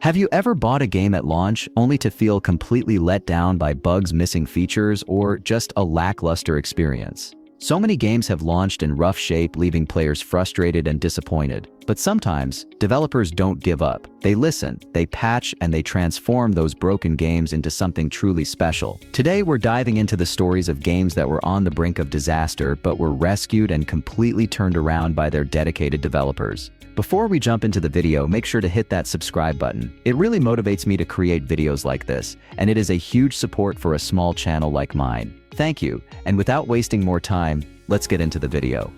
Have you ever bought a game at launch only to feel completely let down by bugs, missing features, or just a lackluster experience? So many games have launched in rough shape, leaving players frustrated and disappointed. But sometimes, developers don't give up. They listen, they patch, and they transform those broken games into something truly special. Today, we're diving into the stories of games that were on the brink of disaster but were rescued and completely turned around by their dedicated developers. Before we jump into the video, make sure to hit that subscribe button. It really motivates me to create videos like this, and it is a huge support for a small channel like mine. Thank you, and without wasting more time, let's get into the video.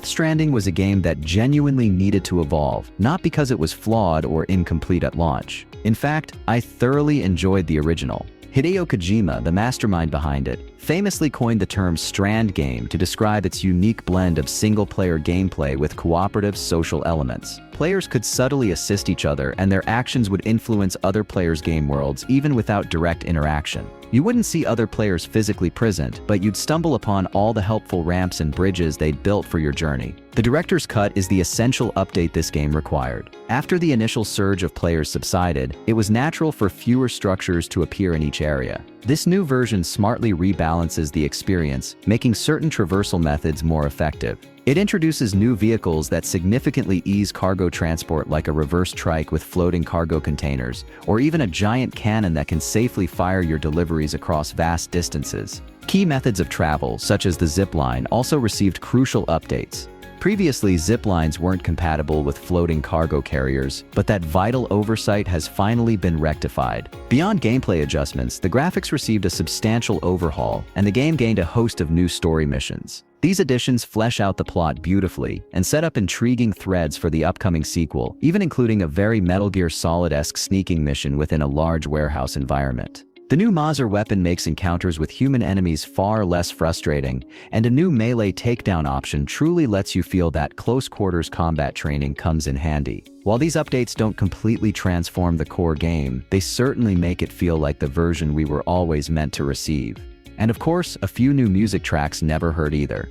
Stranding was a game that genuinely needed to evolve, not because it was flawed or incomplete at launch. In fact, I thoroughly enjoyed the original. Hideo Kojima, the mastermind behind it, famously coined the term Strand game to describe its unique blend of single-player gameplay with cooperative social elements. Players could subtly assist each other, and their actions would influence other players' game worlds even without direct interaction. You wouldn't see other players physically present, but you'd stumble upon all the helpful ramps and bridges they'd built for your journey. The director's cut is the essential update this game required. After the initial surge of players subsided, it was natural for fewer structures to appear in each area. This new version smartly rebalances the experience, making certain traversal methods more effective. It introduces new vehicles that significantly ease cargo transport, like a reverse trike with floating cargo containers, or even a giant cannon that can safely fire your deliveries across vast distances. Key methods of travel, such as the zipline, also received crucial updates. Previously, ziplines weren't compatible with floating cargo carriers, but that vital oversight has finally been rectified. Beyond gameplay adjustments, the graphics received a substantial overhaul, and the game gained a host of new story missions. These additions flesh out the plot beautifully and set up intriguing threads for the upcoming sequel, even including a very Metal Gear Solid-esque sneaking mission within a large warehouse environment. The new Mauser weapon makes encounters with human enemies far less frustrating, and a new melee takedown option truly lets you feel that close-quarters combat training comes in handy. While these updates don't completely transform the core game, they certainly make it feel like the version we were always meant to receive. And of course, a few new music tracks never hurt either.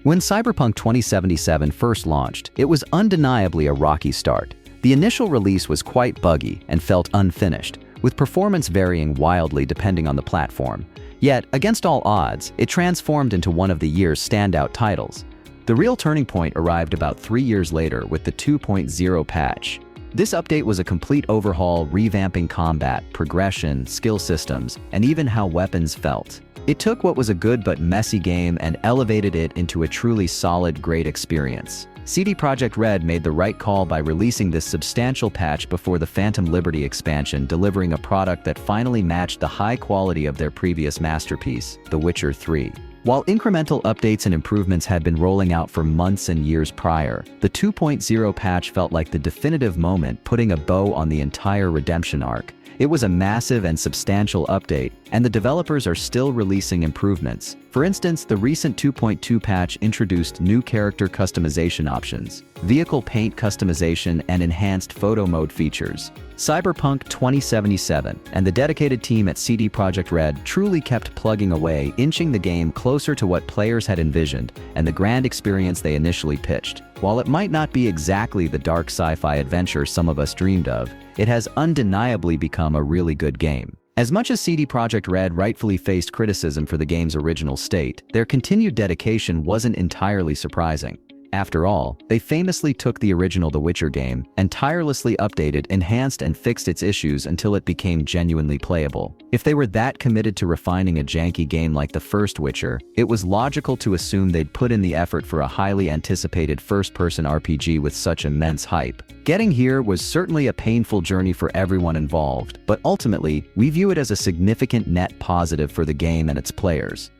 When Cyberpunk 2077 first launched, it was undeniably a rocky start. The initial release was quite buggy and felt unfinished, with performance varying wildly depending on the platform. Yet, against all odds, it transformed into one of the year's standout titles. The real turning point arrived about 3 years later with the 2.0 patch. This update was a complete overhaul, revamping combat, progression, skill systems, and even how weapons felt. It took what was a good but messy game and elevated it into a truly solid, great experience. CD Projekt Red made the right call by releasing this substantial patch before the Phantom Liberty expansion, delivering a product that finally matched the high quality of their previous masterpiece, The Witcher 3. While incremental updates and improvements had been rolling out for months and years prior, the 2.0 patch felt like the definitive moment, putting a bow on the entire redemption arc. It was a massive and substantial update, and the developers are still releasing improvements. For instance, the recent 2.2 patch introduced new character customization options, vehicle paint customization, and enhanced photo mode features. Cyberpunk 2077 and the dedicated team at CD Projekt Red truly kept plugging away, inching the game closer to what players had envisioned and the grand experience they initially pitched. While it might not be exactly the dark sci-fi adventure some of us dreamed of, it has undeniably become a really good game. As much as CD Projekt Red rightfully faced criticism for the game's original state, their continued dedication wasn't entirely surprising. After all, they famously took the original The Witcher game and tirelessly updated, enhanced, and fixed its issues until it became genuinely playable. If they were that committed to refining a janky game like the first Witcher, it was logical to assume they'd put in the effort for a highly anticipated first-person RPG with such immense hype. Getting here was certainly a painful journey for everyone involved, but ultimately, we view it as a significant net positive for the game and its players.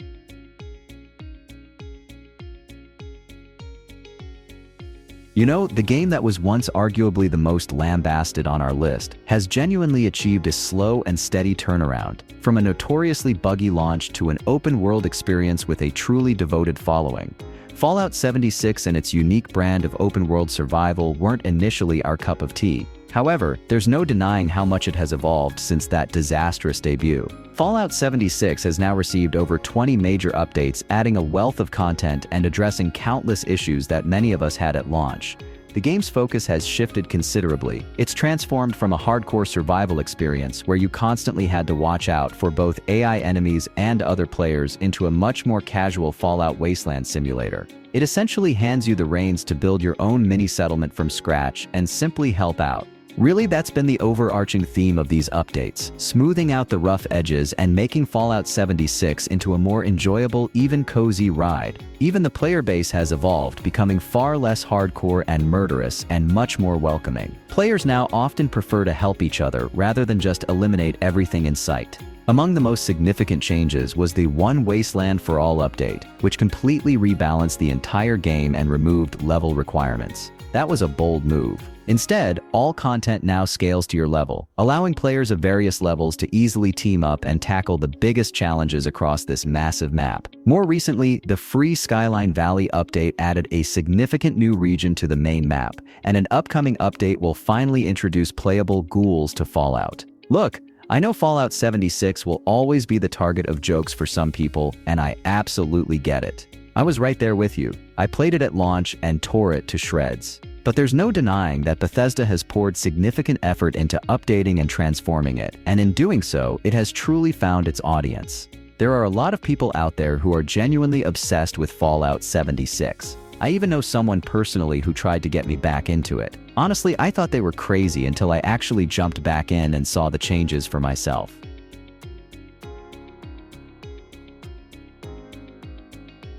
You know, the game that was once arguably the most lambasted on our list has genuinely achieved a slow and steady turnaround, from a notoriously buggy launch to an open-world experience with a truly devoted following. Fallout 76 and its unique brand of open-world survival weren't initially our cup of tea. However, there's no denying how much it has evolved since that disastrous debut. Fallout 76 has now received over 20 major updates, adding a wealth of content and addressing countless issues that many of us had at launch. The game's focus has shifted considerably. It's transformed from a hardcore survival experience where you constantly had to watch out for both AI enemies and other players into a much more casual Fallout Wasteland simulator. It essentially hands you the reins to build your own mini-settlement from scratch and simply help out. Really, that's been the overarching theme of these updates, smoothing out the rough edges and making Fallout 76 into a more enjoyable, even cozy ride. Even the player base has evolved, becoming far less hardcore and murderous and much more welcoming. Players now often prefer to help each other rather than just eliminate everything in sight. Among the most significant changes was the One Wasteland for All update, which completely rebalanced the entire game and removed level requirements. That was a bold move. Instead, all content now scales to your level, allowing players of various levels to easily team up and tackle the biggest challenges across this massive map. More recently, the free Skyline Valley update added a significant new region to the main map, and an upcoming update will finally introduce playable ghouls to Fallout. Look, I know Fallout 76 will always be the target of jokes for some people, and I absolutely get it. I was right there with you. I played it at launch and tore it to shreds. But there's no denying that Bethesda has poured significant effort into updating and transforming it, and in doing so, it has truly found its audience. There are a lot of people out there who are genuinely obsessed with Fallout 76. I even know someone personally who tried to get me back into it. Honestly, I thought they were crazy until I actually jumped back in and saw the changes for myself.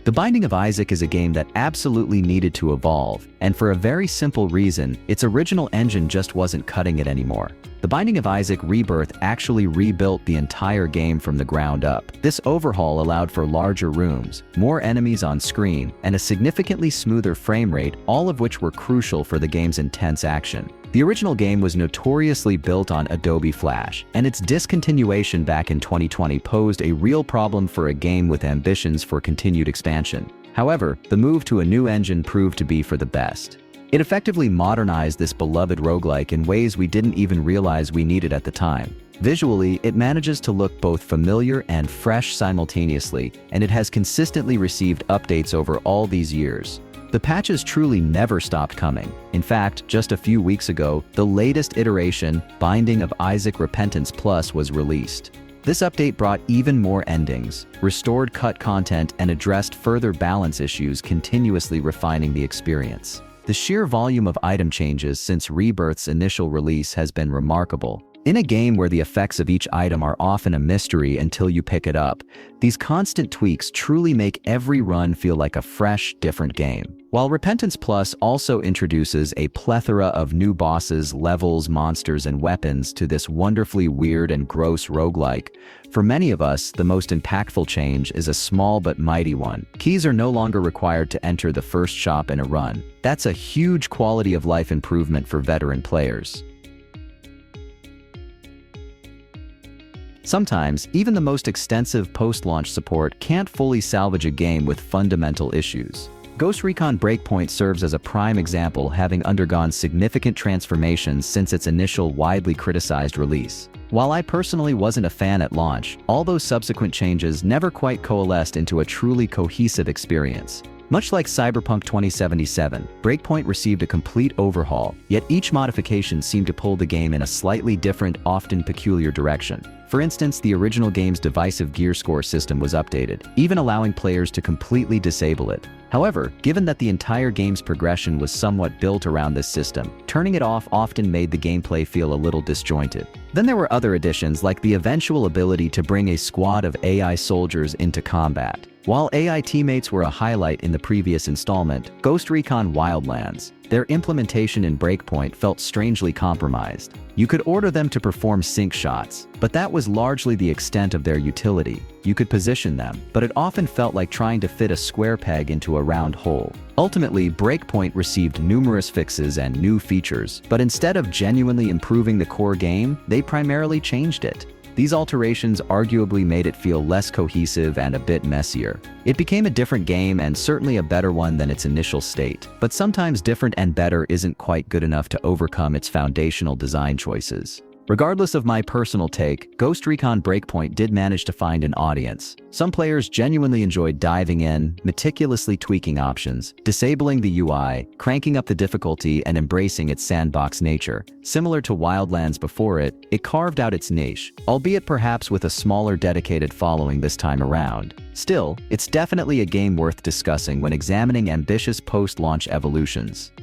The Binding of Isaac is a game that absolutely needed to evolve, and for a very simple reason, its original engine just wasn't cutting it anymore. The Binding of Isaac Rebirth actually rebuilt the entire game from the ground up. This overhaul allowed for larger rooms, more enemies on screen, and a significantly smoother frame rate, all of which were crucial for the game's intense action. The original game was notoriously built on Adobe Flash, and its discontinuation back in 2020 posed a real problem for a game with ambitions for continued expansion. However, the move to a new engine proved to be for the best. It effectively modernized this beloved roguelike in ways we didn't even realize we needed at the time. Visually, it manages to look both familiar and fresh simultaneously, and it has consistently received updates over all these years. The patches truly never stopped coming. In fact, just a few weeks ago, the latest iteration, Binding of Isaac Repentance Plus, was released. This update brought even more endings, restored cut content, and addressed further balance issues, continuously refining the experience. The sheer volume of item changes since Rebirth's initial release has been remarkable. In a game where the effects of each item are often a mystery until you pick it up, these constant tweaks truly make every run feel like a fresh, different game. While Repentance Plus also introduces a plethora of new bosses, levels, monsters, and weapons to this wonderfully weird and gross roguelike, for many of us, the most impactful change is a small but mighty one. Keys are no longer required to enter the first shop in a run. That's a huge quality of life improvement for veteran players. Sometimes, even the most extensive post-launch support can't fully salvage a game with fundamental issues. Ghost Recon Breakpoint serves as a prime example, having undergone significant transformations since its initial widely criticized release. While I personally wasn't a fan at launch, all those subsequent changes never quite coalesced into a truly cohesive experience. Much like Cyberpunk 2077, Breakpoint received a complete overhaul, yet each modification seemed to pull the game in a slightly different, often peculiar direction. For instance, the original game's divisive gear score system was updated, even allowing players to completely disable it. However, given that the entire game's progression was somewhat built around this system, turning it off often made the gameplay feel a little disjointed. Then there were other additions, like the eventual ability to bring a squad of AI soldiers into combat. While AI teammates were a highlight in the previous installment, Ghost Recon Wildlands, their implementation in Breakpoint felt strangely compromised. You could order them to perform sync shots, but that was largely the extent of their utility. You could position them, but it often felt like trying to fit a square peg into a round hole. Ultimately, Breakpoint received numerous fixes and new features, but instead of genuinely improving the core game, they primarily changed it. these alterations arguably made it feel less cohesive and a bit messier. It became a different game and certainly a better one than its initial state, but sometimes different and better isn't quite good enough to overcome its foundational design choices. Regardless of my personal take, Ghost Recon Breakpoint did manage to find an audience. Some players genuinely enjoyed diving in, meticulously tweaking options, disabling the UI, cranking up the difficulty, and embracing its sandbox nature. Similar to Wildlands before it, it carved out its niche, albeit perhaps with a smaller dedicated following this time around. Still, it's definitely a game worth discussing when examining ambitious post-launch evolutions.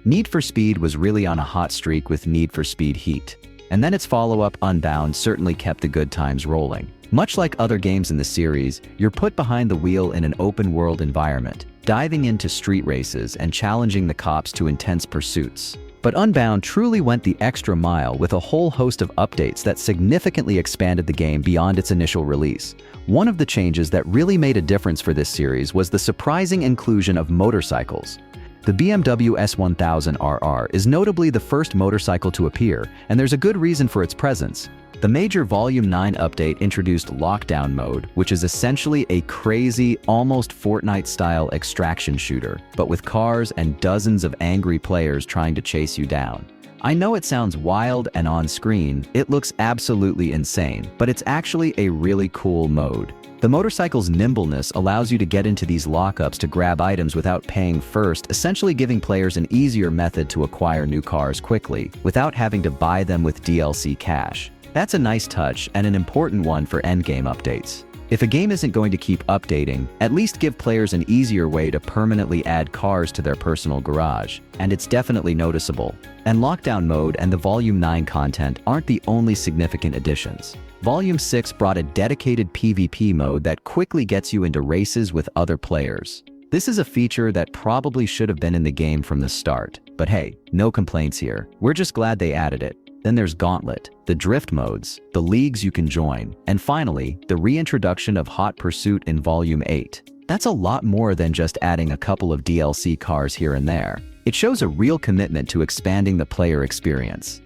Need for Speed was really on a hot streak with Need for Speed Heat. And then its follow-up, Unbound, certainly kept the good times rolling. Much like other games in the series, you're put behind the wheel in an open-world environment, diving into street races and challenging the cops to intense pursuits. But Unbound truly went the extra mile with a whole host of updates that significantly expanded the game beyond its initial release. One of the changes that really made a difference for this series was the surprising inclusion of motorcycles. The BMW S1000RR is notably the first motorcycle to appear, and there's a good reason for its presence. The major Volume 9 update introduced Lockdown Mode, which is essentially a crazy, almost Fortnite-style extraction shooter, but with cars and dozens of angry players trying to chase you down. I know it sounds wild, and on screen, it looks absolutely insane, but it's actually a really cool mode. The motorcycle's nimbleness allows you to get into these lockups to grab items without paying first, essentially giving players an easier method to acquire new cars quickly, without having to buy them with DLC cash. That's a nice touch and an important one for endgame updates. If a game isn't going to keep updating, at least give players an easier way to permanently add cars to their personal garage, and it's definitely noticeable. And Lockdown Mode and the Volume 9 content aren't the only significant additions. Volume 6 brought a dedicated PvP mode that quickly gets you into races with other players. This is a feature that probably should have been in the game from the start, but hey, no complaints here. We're just glad they added it. Then there's Gauntlet, the drift modes, the leagues you can join, and finally, the reintroduction of Hot Pursuit in Volume 8. That's a lot more than just adding a couple of DLC cars here and there. It shows a real commitment to expanding the player experience.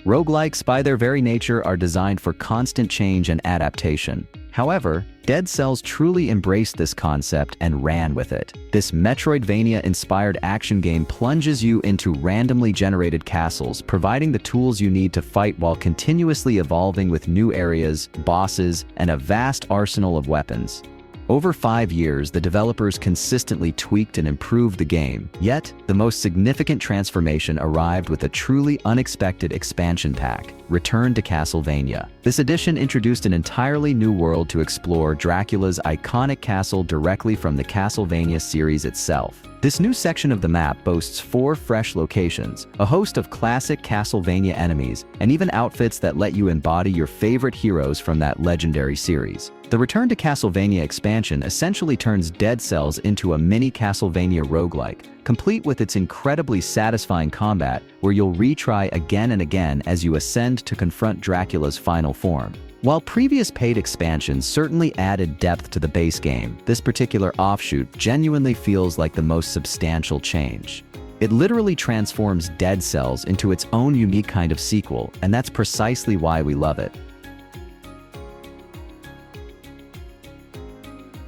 Roguelikes, by their very nature, are designed for constant change and adaptation. However, Dead Cells truly embraced this concept and ran with it. This Metroidvania-inspired action game plunges you into randomly generated castles, providing the tools you need to fight while continuously evolving with new areas, bosses, and a vast arsenal of weapons. Over 5 years, the developers consistently tweaked and improved the game, yet the most significant transformation arrived with a truly unexpected expansion pack, Return to Castlevania. This edition introduced an entirely new world to explore Dracula's iconic castle directly from the Castlevania series itself. This new section of the map boasts 4 fresh locations, a host of classic Castlevania enemies, and even outfits that let you embody your favorite heroes from that legendary series. The Return to Castlevania expansion essentially turns Dead Cells into a mini Castlevania roguelike, complete with its incredibly satisfying combat, where you'll retry again and again as you ascend to confront Dracula's final form. While previous paid expansions certainly added depth to the base game, this particular offshoot genuinely feels like the most substantial change. It literally transforms Dead Cells into its own unique kind of sequel, and that's precisely why we love it.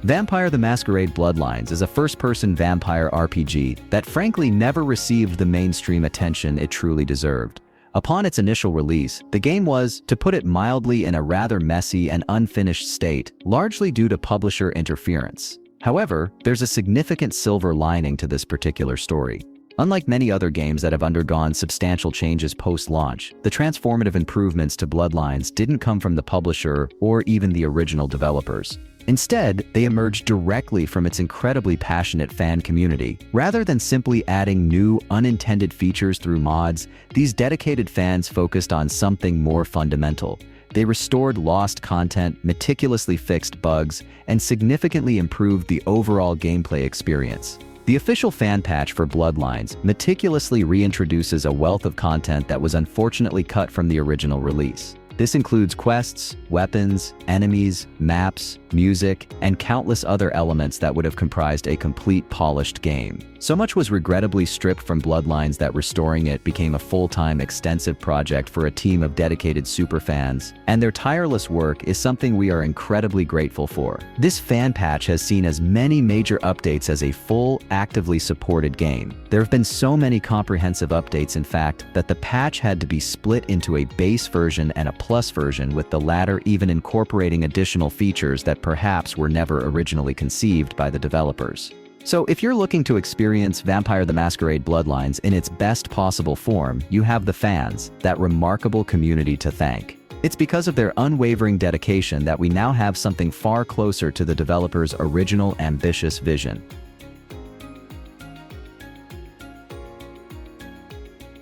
Vampire the Masquerade Bloodlines is a first-person vampire RPG that frankly never received the mainstream attention it truly deserved. Upon its initial release, the game was, to put it mildly, in a rather messy and unfinished state, largely due to publisher interference. However, there's a significant silver lining to this particular story. Unlike many other games that have undergone substantial changes post-launch, the transformative improvements to Bloodlines didn't come from the publisher or even the original developers. Instead, they emerged directly from its incredibly passionate fan community. Rather than simply adding new, unintended features through mods, these dedicated fans focused on something more fundamental. They restored lost content, meticulously fixed bugs, and significantly improved the overall gameplay experience. The official fan patch for Bloodlines meticulously reintroduces a wealth of content that was unfortunately cut from the original release. This includes quests, weapons, enemies, maps, music, and countless other elements that would have comprised a complete polished game. So much was regrettably stripped from Bloodlines that restoring it became a full-time extensive project for a team of dedicated superfans, and their tireless work is something we are incredibly grateful for. This fan patch has seen as many major updates as a full, actively supported game. There have been so many comprehensive updates, in fact, that the patch had to be split into a base version and a plus version, with the latter even incorporating additional features that perhaps were never originally conceived by the developers. So if you're looking to experience Vampire the Masquerade Bloodlines in its best possible form, you have the fans, that remarkable community, to thank. It's because of their unwavering dedication that we now have something far closer to the developers' original ambitious vision.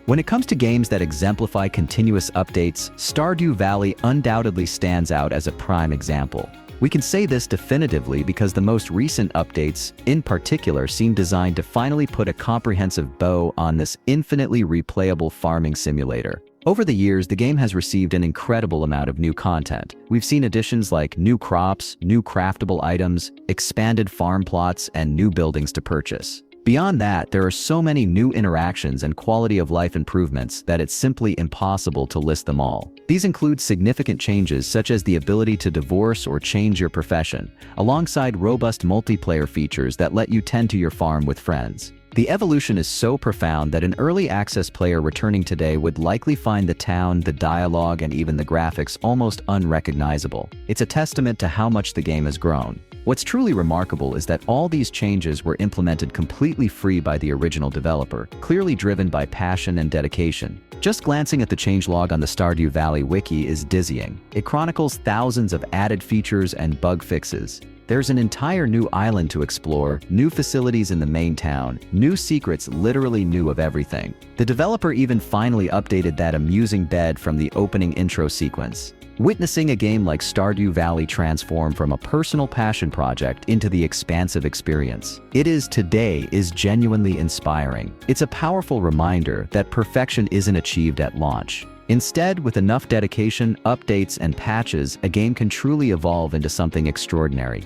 When it comes to games that exemplify continuous updates, Stardew Valley undoubtedly stands out as a prime example. We can say this definitively because the most recent updates, in particular, seem designed to finally put a comprehensive bow on this infinitely replayable farming simulator. Over the years, the game has received an incredible amount of new content. We've seen additions like new crops, new craftable items, expanded farm plots, and new buildings to purchase. Beyond that, there are so many new interactions and quality of life improvements that it's simply impossible to list them all. These include significant changes such as the ability to divorce or change your profession, alongside robust multiplayer features that let you tend to your farm with friends. The evolution is so profound that an early access player returning today would likely find the town, the dialogue, and even the graphics almost unrecognizable. It's a testament to how much the game has grown. What's truly remarkable is that all these changes were implemented completely free by the original developer, clearly driven by passion and dedication. Just glancing at the changelog on the Stardew Valley wiki is dizzying. It chronicles thousands of added features and bug fixes. There's an entire new island to explore, new facilities in the main town, new secrets, literally new of everything. The developer even finally updated that amusing bed from the opening intro sequence. Witnessing a game like Stardew Valley transform from a personal passion project into the expansive experience it is today is genuinely inspiring. It's a powerful reminder that perfection isn't achieved at launch. Instead, with enough dedication, updates, and patches, a game can truly evolve into something extraordinary.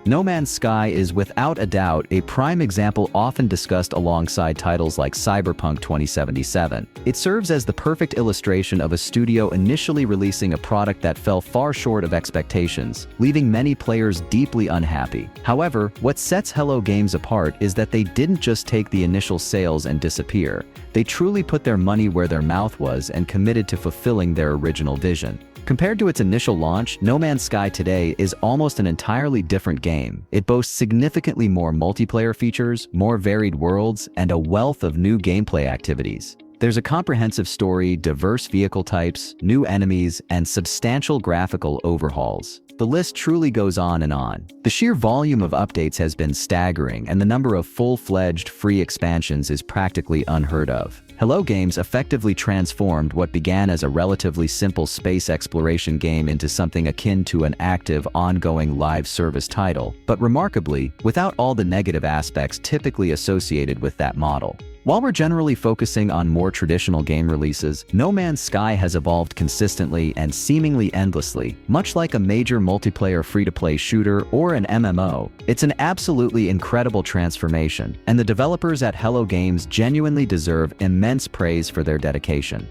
No Man's Sky is without a doubt a prime example often discussed alongside titles like Cyberpunk 2077. It serves as the perfect illustration of a studio initially releasing a product that fell far short of expectations, leaving many players deeply unhappy. However, what sets Hello Games apart is that they didn't just take the initial sales and disappear. They truly put their money where their mouth was and committed to fulfilling their original vision. Compared to its initial launch, No Man's Sky today is almost an entirely different game. It boasts significantly more multiplayer features, more varied worlds, and a wealth of new gameplay activities. There's a comprehensive story, diverse vehicle types, new enemies, and substantial graphical overhauls. The list truly goes on and on. The sheer volume of updates has been staggering, and the number of full-fledged free expansions is practically unheard of. Hello Games effectively transformed what began as a relatively simple space exploration game into something akin to an active, ongoing live service title, but remarkably, without all the negative aspects typically associated with that model. While we're generally focusing on more traditional game releases, No Man's Sky has evolved consistently and seemingly endlessly, much like a major multiplayer free-to-play shooter or an MMO. It's an absolutely incredible transformation, and the developers at Hello Games genuinely deserve immense praise for their dedication.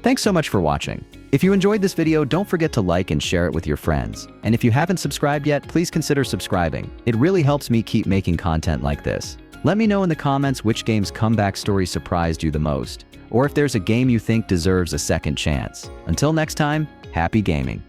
Thanks so much for watching. If you enjoyed this video, don't forget to like and share it with your friends. And if you haven't subscribed yet, please consider subscribing. It really helps me keep making content like this. Let me know in the comments which game's comeback story surprised you the most, or if there's a game you think deserves a second chance. Until next time, happy gaming.